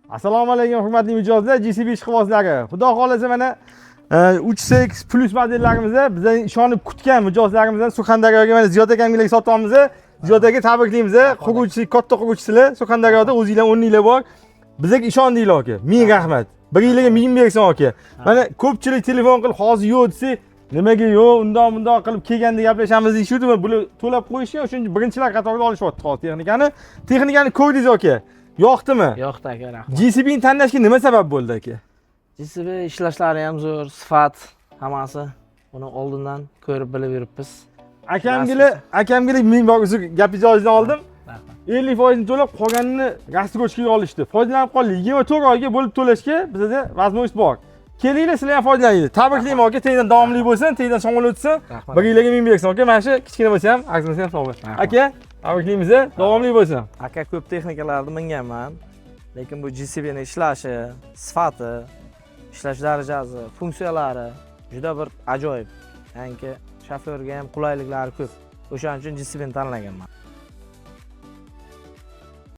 Assalomu alaykum hurmatli mijozlar, GCB ishqibozlari. Xudo xolasa mana 3CX Plus modellarimizda bizning ishonib kutgan mijozlarimizdan Surxondaryoga mana Ziyod akamga sotyapmiz. Ziyod aka tabriklaymiz. Quruvchi, katta quruvchisizlar. Surxondaryoda o'zingizlar 10 yillar bor. Bizga ishondinglar aka. Ming rahmat. Bir yilga 1000 bersin aka. Mana ko'pchilik telefon qilib hozir yo'q desa, nimaga yo'q, undoq qilib kelganda gaplashamiz deyishdi. Bular to'lab qo'yishgan, o'shuning birinchilar qatoriga olishyapti hozir texnikani. Texnikani ko'rdingiz aka. Yoqdimi? Yoqdi aka, rahmat. GCBni tanlashga nima sabab bo'ldi aka? GCB ishlashlari ham zo'r, sifat hammasi. Uni oldindan ko'rib bilib yuribmiz. Akamgili men bor uzr gapingizni oldim. Rahmat. 50% to'lab qolganini rastrochkaga olishdi. Foydalanib qoldik. 24 oyga bo'lib to'lashga bizda возможность bor. Kelinglar, sizlar ham foydalaning. Tabriklayman aka, tengdan davomli bo'lsin, tengdan shomil o'tsin. Bir yilga 1000 bersin aka. Mana shu kichkina bo'lsa ham arzimizga ham sog' bo'ling. Aka, tabriklaymiz, davomli bo'lsin. Aka ko'p texnikalarni minganman. Lekin bu GCBning ishlashi, sifati, ishlash darajasi, funksiyalari juda bir ajoyib. Ya'ni shofyorga ham qulayliklari ko'p. O'shaning uchun GCBni tanlaganman.